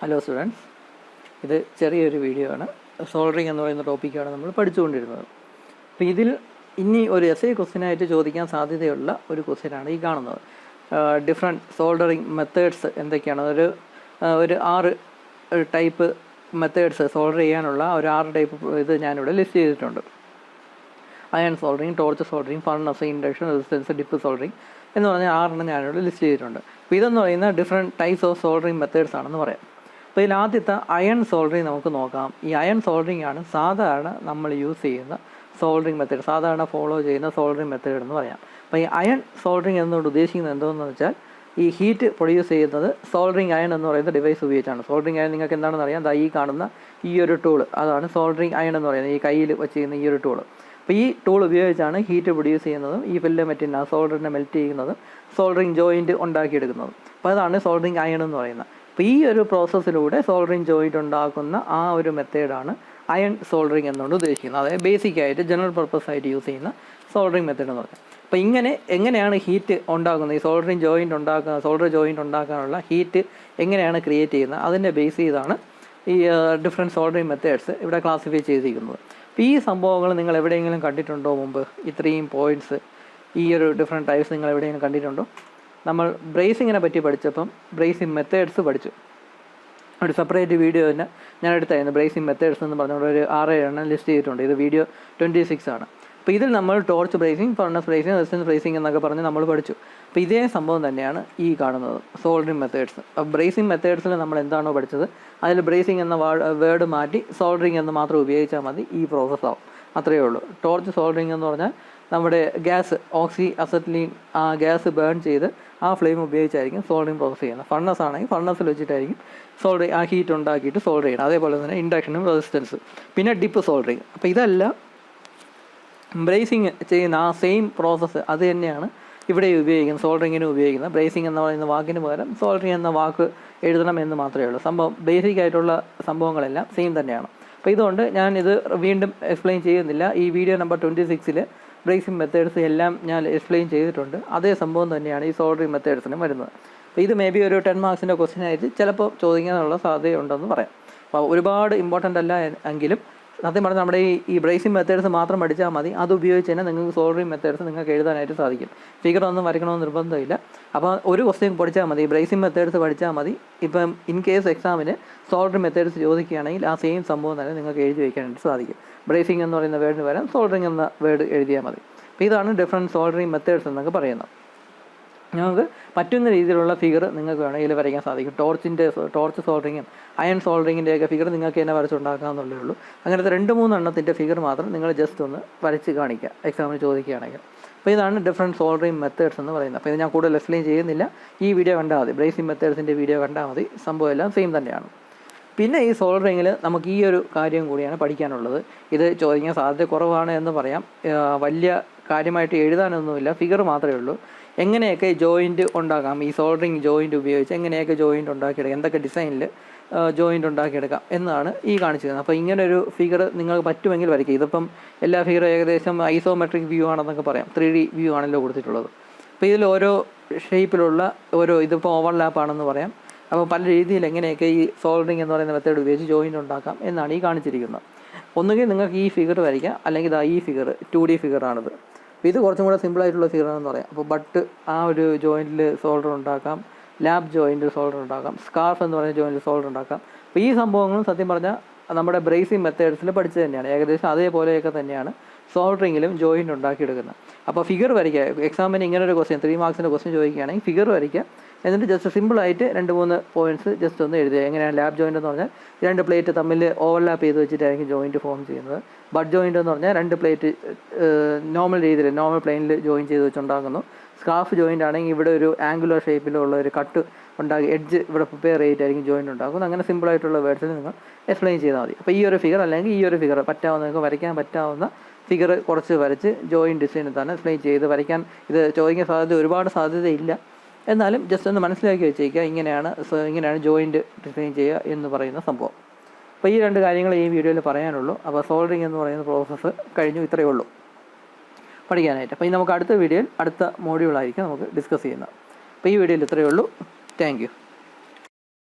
Hello students, ഇത് ചെറിയൊരു video ആണ്. സോൾഡറിങ് എന്ന് പറയുന്ന ടോപ്പിക്കാണ് നമ്മൾ പഠിച്ചുകൊണ്ടിരുന്നത്. അപ്പോൾ ഇതിൽ ഇനി ഒരു എസ്ഐ ക്വസ്റ്റ്യനായിട്ട് ചോദിക്കാൻ സാധ്യതയുള്ള ഒരു ക്വസ്റ്റ്യനാണ് ഈ കാണുന്നത്. ഡിഫറെൻറ്റ് സോൾഡറിങ് മെത്തേഡ്സ് എന്തൊക്കെയാണ്, ഒരു 6 ടൈപ്പ് മെത്തേഡ്സ് സോൾഡർ ചെയ്യാനുള്ള ഒരു 6 ടൈപ്പ് ഇത് ഞാനിവിടെ ലിസ്റ്റ് ചെയ്തിട്ടുണ്ട്. Iron soldering, torch soldering, furnace, induction, resistance, dip soldering എന്ന് പറഞ്ഞാൽ 6 ഞാനിവിടെ ലിസ്റ്റ് ചെയ്തിട്ടുണ്ട്. അപ്പോൾ ഇതെന്ന് പറയുന്ന different types of soldering methods ആണെന്ന് പറയാം. അപ്പോൾ ഇതിൽ ആദ്യത്തെ അയൺ സോൾഡറിങ് നമുക്ക് നോക്കാം. ഈ അയൺ സോൾഡറിങ് ആണ് സാധാരണ നമ്മൾ യൂസ് ചെയ്യുന്ന സോൾഡറിങ് മെത്തേഡ്, സാധാരണ ഫോളോ ചെയ്യുന്ന സോൾഡറിങ് മെത്തേഡ് എന്ന് പറയാം. അപ്പോൾ ഈ അയൺ സോൾഡറിങ് എന്നുകൊണ്ട് ഉദ്ദേശിക്കുന്നത് എന്താണെന്ന് വെച്ചാൽ ഈ ഹീറ്റ് പ്രൊഡ്യൂസ് ചെയ്യുന്നത് സോൾഡറിങ് അയൺ എന്ന് പറയുന്ന ഡിവൈസ് ഉപയോഗിച്ചാണ്. സോൾഡറിങ് അയൺ നിങ്ങൾക്ക് എന്താണെന്ന് അറിയാം, ഈ കാണുന്ന ഈ ഒരു ടൂൾ, അതാണ് സോൾഡറിങ് അയൺ എന്ന് പറയുന്നത്, ഈ കയ്യിൽ വെച്ച് ചെയ്യുന്ന ഈ ഒരു ടൂൾ. അപ്പോൾ ഈ ടൂൾ ഉപയോഗിച്ചാണ് ഹീറ്റ് പ്രൊഡ്യൂസ് ചെയ്യുന്നതും ഈ ഫില്ലമെറ്റിന് സോൾഡറിനെ മെൽറ്റ് ചെയ്യുന്നതും സോൾഡറിങ് ജോയിൻറ്റ് ഉണ്ടാക്കിയെടുക്കുന്നതും. അപ്പോൾ അതാണ് സോൾഡറിങ് അയൺ എന്ന് പറയുന്നത്. അപ്പോൾ ഈ ഒരു പ്രോസസ്സിലൂടെ സോൾഡറിങ് ജോയിൻറ്റ് ഉണ്ടാക്കുന്ന ആ ഒരു മെത്തേഡാണ് അയൺ സോൾഡറിങ് എന്നുകൊണ്ട് ഉദ്ദേശിക്കുന്നത്. അതായത് ബേസിക്കായിട്ട് ജനറൽ പർപ്പസ് ആയിട്ട് യൂസ് ചെയ്യുന്ന സോൾഡറിങ് മെത്തേഡ് എന്ന് പറയുന്നത്. അപ്പോൾ എങ്ങനെയാണ് ഹീറ്റ് ഉണ്ടാക്കുന്നത്, ഈ സോൾഡർ ജോയിൻറ്റ് ഉണ്ടാക്കാനുള്ള ഹീറ്റ് എങ്ങനെയാണ് ക്രിയേറ്റ് ചെയ്യുന്നത്, അതിൻ്റെ ബേസ് ചെയ്താണ് ഈ ഡിഫറെൻറ്റ് സോൾഡറിങ് മെത്തേഡ്സ് ഇവിടെ ക്ലാസിഫൈ ചെയ്തിരിക്കുന്നത്. അപ്പോൾ ഈ സംഭവങ്ങൾ നിങ്ങൾ എവിടെയെങ്കിലും കണ്ടിട്ടുണ്ടോ മുമ്പ്? ഇത്രയും പോയിൻറ്റ്സ്, ഈ ഒരു ഡിഫറെൻറ്റ് ടൈപ്സ് നിങ്ങൾ എവിടെയെങ്കിലും കണ്ടിട്ടുണ്ടോ? നമ്മൾ ബ്രേസിങ്ങിനെ പറ്റി പഠിച്ചപ്പം ബ്രേസിങ് മെത്തേഡ്സ് പഠിച്ചു. ഒരു സെപ്പറേറ്റ് വീഡിയോ തന്നെ ഞാൻ എടുത്തായിരുന്നു. ബ്രേസിങ് മെത്തേഡ്സ് എന്ന് പറഞ്ഞുകൊണ്ട് ഒരു 6 ലിസ്റ്റ് ചെയ്തിട്ടുണ്ട്. ഇത് വീഡിയോ 26 ആണ്. അപ്പോൾ ഇതിൽ നമ്മൾ torch bracing, furnace bracing, resistance bracing എന്നൊക്കെ പറഞ്ഞ് നമ്മൾ പഠിച്ചു. അപ്പോൾ ഇതേ സംഭവം തന്നെയാണ് ഈ കാണുന്നത് സോൾഡറിങ് മെത്തേഡ്സ്. അപ്പോൾ ബ്രേസിങ് മെത്തേഡ്സിൽ നമ്മൾ എന്താണോ പഠിച്ചത് അതിൽ ബ്രേസിങ് എന്ന വേർഡ് മാറ്റി സോൾഡറിങ് എന്ന് മാത്രം ഉപയോഗിച്ചാൽ മതി, ഈ പ്രോസസ്സ് ആവും. അത്രയേ ഉള്ളൂ. ടോർച്ച് സോൾഡറിങ് എന്ന് പറഞ്ഞാൽ നമ്മുടെ ഗ്യാസ്, ഓക്സി അസറ്റ്ലീൻ, ആ ഗ്യാസ് ബേൺ ചെയ്ത് ആ ഫ്ലെയിം ഉപയോഗിച്ചായിരിക്കും സോൾഡറിങ് പ്രോസസ്സ് ചെയ്യുന്നത്. ഫർണസ് ആണെങ്കിൽ ഫർണസിൽ വെച്ചിട്ടായിരിക്കും സോൾഡറിങ്, ആ ഹീറ്റ് ഉണ്ടാക്കിയിട്ട് സോൾഡർ ചെയ്യണം. അതേപോലെ തന്നെ ഇൻഡക്ഷനും റെസിസ്റ്റൻസ്, പിന്നെ ഡിപ്പ് സോൾഡറിങ്. അപ്പോൾ ഇതെല്ലാം ബ്രേസിങ് ചെയ്യുന്ന ആ സെയിം പ്രോസസ്സ് അത് തന്നെയാണ് ഇവിടെ ഉപയോഗിക്കുന്നത്, സോൾഡറിങ്ങിന് ഉപയോഗിക്കുന്നത്. ബ്രേസിങ് എന്ന് പറയുന്ന വാക്കിന് പകരം സോൾഡറിങ് എന്ന വാക്ക് എഴുതണം എന്ന് മാത്രമേ ഉള്ളൂ. ബേസിക് ആയിട്ടുള്ള സംഭവങ്ങളെല്ലാം സെയിം തന്നെയാണ്. അപ്പോൾ ഇതുകൊണ്ട് ഞാനിത് വീണ്ടും എക്സ്പ്ലെയിൻ ചെയ്യുന്നില്ല. ഈ വീഡിയോ നമ്പർ 26 ബ്രേസിങ് മെത്തേഡ്സ് എല്ലാം ഞാൻ എക്സ്പ്ലെയിൻ ചെയ്തിട്ടുണ്ട്. അതേ സംഭവം തന്നെയാണ് ഈ സോൾഡറിങ് മെത്തേഡ്സിനും വരുന്നത്. അപ്പോൾ ഇത് മേ ബി ഒരു 10 മാർക്സിൻ്റെ ക്വസ്റ്റ്യൻ ആയിട്ട് ചിലപ്പോൾ ചോദിക്കാനുള്ള സാധ്യതയുണ്ടെന്ന് പറയാം. അപ്പോൾ ഒരുപാട് ഇമ്പോർട്ടൻ്റ് അല്ല എങ്കിലും സത്യം പറഞ്ഞാൽ നമ്മുടെ ഈ ബ്രേസിങ് മെത്തേഡ്സ് മാത്രം പഠിച്ചാൽ മതി. അത് ഉപയോഗിച്ച് തന്നെ നിങ്ങൾക്ക് സോൾഡറിങ് മെത്തേഡ്സ് നിങ്ങൾക്ക് എഴുതാനായിട്ട് സാധിക്കും. ഫിഗർ ഒന്നും വരയ്ക്കണമെന്ന് നിർബന്ധമില്ല. അപ്പോൾ ഒരു ക്വസ്റ്റ്യൻ പഠിച്ചാൽ മതി, ബ്രേസിങ് മെത്തേഡ്സ് പഠിച്ചാൽ മതി. ഇപ്പം ഇൻ കേസ് എക്സാമിന് സോൾഡറിങ് മെത്തേഡ്സ് ചോദിക്കുകയാണെങ്കിൽ ആ സെയിം സംഭവം തന്നെ നിങ്ങൾക്ക് എഴുതി വയ്ക്കാനായിട്ട് സാധിക്കും. ബ്രേസിങ് എന്ന് പറയുന്ന വേർഡിന് പകരം സോൾഡറിങ് എന്ന വേർഡ് എഴുതിയാൽ മതി. അപ്പോൾ ഇതാണ് ഡിഫറെൻറ്റ് സോൾഡറിങ് മെത്തേഡ്സ് എന്നൊക്കെ പറയുന്നത്. നിങ്ങൾക്ക് പറ്റുന്ന രീതിയിലുള്ള ഫിഗർ നിങ്ങൾക്ക് വേണമെങ്കിൽ വരയ്ക്കാൻ സാധിക്കും. ടോർച്ച് സോൾഡറിങ്ങും അയൺ സോൾഡറിങ്ങിൻ്റെയൊക്കെ ഫിഗർ നിങ്ങൾക്ക് തന്നെ വരച്ചുണ്ടാക്കാമെന്നുള്ളേ ഉള്ളൂ. അങ്ങനത്തെ 2-3 എണ്ണത്തിൻ്റെ ഫിഗർ മാത്രം നിങ്ങൾ ജസ്റ്റ് ഒന്ന് വരച്ച് കാണിക്കുക എക്സാമിന് ചോദിക്കുകയാണെങ്കിൽ. അപ്പോൾ ഇതാണ് ഡിഫറെൻറ്റ് സോൾഡറിങ് മെത്തേഡ്സ് എന്ന് പറയുന്നത്. അപ്പോൾ ഇത് ഞാൻ കൂടുതൽ എക്സ്പ്ലെയിൻ ചെയ്യുന്നില്ല. ഈ വീഡിയോ കണ്ടാൽ മതി, ബ്രേസിങ് മെത്തേഡ്സിൻ്റെ വീഡിയോ കണ്ടാൽ മതി. സംഭവം എല്ലാം സെയിം തന്നെയാണ്. പിന്നെ ഈ സോൾഡറിങ്ങിൽ നമുക്ക് ഈ ഒരു കാര്യം കൂടിയാണ് പഠിക്കാനുള്ളത്. ഇത് ചോദിക്കാൻ സാധ്യത കുറവാണ് എന്ന് പറയാം. വലിയ കാര്യമായിട്ട് എഴുതാനൊന്നുമില്ല, ഫിഗർ മാത്രമേ ഉള്ളൂ. എങ്ങനെയൊക്കെ ജോയിൻറ്റ് ഉണ്ടാക്കാം, ഈ സോൾഡറിങ് ജോയിൻറ്റ് ഉപയോഗിച്ച് എങ്ങനെയൊക്കെ ജോയിൻറ്റ് ഉണ്ടാക്കിയെടുക്കാം, എന്തൊക്കെ ഡിസൈനിൽ ജോയിൻറ്റ് ഉണ്ടാക്കിയെടുക്കാം എന്നാണ് ഈ കാണിച്ചിരുന്നത്. അപ്പോൾ ഇങ്ങനൊരു ഫിഗർ നിങ്ങൾക്ക് പറ്റുമെങ്കിൽ വരയ്ക്കുക. ഇതിപ്പം എല്ലാ ഫിഗറും ഏകദേശം ഐസോമെട്രിക് വ്യൂ ആണെന്നൊക്കെ പറയാം, 3D വ്യൂ ആണല്ലോ കൊടുത്തിട്ടുള്ളത്. അപ്പോൾ ഇതിൽ ഓരോ ഷേപ്പിലുള്ള ഇതിപ്പോൾ ഓവർലാപ്പ് ആണെന്ന് പറയാം. അപ്പോൾ പല രീതിയിൽ എങ്ങനെയൊക്കെ ഈ സോൾഡറിങ് എന്ന് പറയുന്ന മെത്തേഡ് ഉപയോഗിച്ച് ജോയിൻറ്റ് ഉണ്ടാക്കാം എന്നാണ് ഈ കാണിച്ചിരിക്കുന്നത്. ഒന്നുകിൽ നിങ്ങൾക്ക് ഈ ഫിഗർ വരയ്ക്കാം, അല്ലെങ്കിൽ ഈ ഫിഗർ 2D ഫിഗറാണിത്. അപ്പോൾ ഇത് കുറച്ചും കൂടെ സിമ്പിളായിട്ടുള്ള ഫിഗറാണെന്ന് പറയാം. അപ്പോൾ ബട്ട് ആ ഒരു ജോയിൻറ്റിൽ സോൾഡർ ഉണ്ടാക്കാം, ലാബ് ജോയിൻറ്റ് സോൾഡർ ഉണ്ടാക്കാം, സ്കാർഫ് എന്ന് പറയുന്ന ജോയിൻറ്റിൽ സോൾഡർ ഉണ്ടാക്കാം. അപ്പോൾ ഈ സംഭവങ്ങളും സത്യം പറഞ്ഞാൽ നമ്മുടെ ബ്രേസിങ് മെത്തേഡ്സിൽ പഠിച്ചത് തന്നെയാണ്. ഏകദേശം അതേപോലെയൊക്കെ തന്നെയാണ് സോൾഡറിങ്ങിലും ജോയിൻറ്റ് ഉണ്ടാക്കിയെടുക്കുന്നത്. അപ്പോൾ ഫിഗർ വരയ്ക്കുക. എക്സാമിന് ഇങ്ങനൊരു ക്വസ്റ്റ്യൻ 3 മാർക്സിൻ്റെ ക്വസ്റ്റ്യൻ ചോദിക്കുകയാണെങ്കിൽ ഫിഗർ വരയ്ക്കുക. എന്നിട്ട് ജസ്റ്റ് സിമ്പിളായിട്ട് 2-3 പോയിൻറ്റ്സ് ജസ്റ്റ് ഒന്ന് എഴുതുക. എങ്ങനെയാണ് ലാബ് ജോയിൻ്റ് എന്ന് പറഞ്ഞാൽ 2 പ്ലേറ്റ് തമ്മിൽ ഓവർലാപ്പ് ചെയ്ത് വെച്ചിട്ടായിരിക്കും ജോയിൻറ്റ് ഫോം ചെയ്യുന്നത്. ബഡ് ജോയിൻ്റ് എന്ന് പറഞ്ഞാൽ 2 പ്ലേറ്റ് നോർമൽ രീതിയിൽ നോർമൽ പ്ലെയിനിൽ ജോയിൻ ചെയ്ത് വെച്ചുണ്ടാക്കുന്നു. സ്കാർഫ് ജോയിൻ്റ് ആണെങ്കിൽ ഇവിടെ ഒരു ആംഗുലർ ഷേപ്പിലുള്ള ഒരു കട്ട് ഉണ്ടാക്കി എഡ്ജ് ഇവിടെ പ്രിപ്പയർ ചെയ്തിട്ടായിരിക്കും ജോയിൻ്റ് ഉണ്ടാക്കുന്നത്. അങ്ങനെ സിമ്പിളായിട്ടുള്ള വേർഡ്സിൽ നിങ്ങൾ എക്സ്പ്ലെയിൻ ചെയ്താൽ മതി. അപ്പോൾ ഈ ഒരു ഫിഗർ അല്ലെങ്കിൽ ഈ ഒരു ഫിഗർ നിങ്ങൾക്ക് വരയ്ക്കാൻ പറ്റാവുന്ന ഫിഗർ കുറച്ച് വരച്ച് ജോയിൻറ്റ് ഡിസൈൻ തന്നെ എക്സ്പ്ലെയിൻ ചെയ്ത് വരയ്ക്കാൻ ഇത് ചോദിക്കാൻ ഒരുപാട് സാധ്യതയില്ല. എന്നാലും ജസ്റ്റ് ഒന്ന് മനസ്സിലാക്കി വെച്ചേക്കുക, ഇങ്ങനെയാണ് ജോയിൻറ്റ് ഡിസൈൻ ചെയ്യുക എന്ന് പറയുന്ന സംഭവം. അപ്പോൾ ഈ 2 കാര്യങ്ങൾ ഈ വീഡിയോയിൽ പറയാനുള്ളൂ. അപ്പോൾ സോൾഡറിങ് എന്ന് പറയുന്ന പ്രോസസ്സ് കഴിഞ്ഞു, ഇത്രയേ ഉള്ളൂ പഠിക്കാനായിട്ട്. അപ്പോൾ ഇനി നമുക്ക് അടുത്ത വീഡിയോയിൽ അടുത്ത മോഡ്യൂളായിരിക്കും നമുക്ക് ഡിസ്കസ് ചെയ്യുന്നത്. അപ്പോൾ ഈ വീഡിയോയിൽ ഇത്രയേ ഉള്ളൂ. Thank you.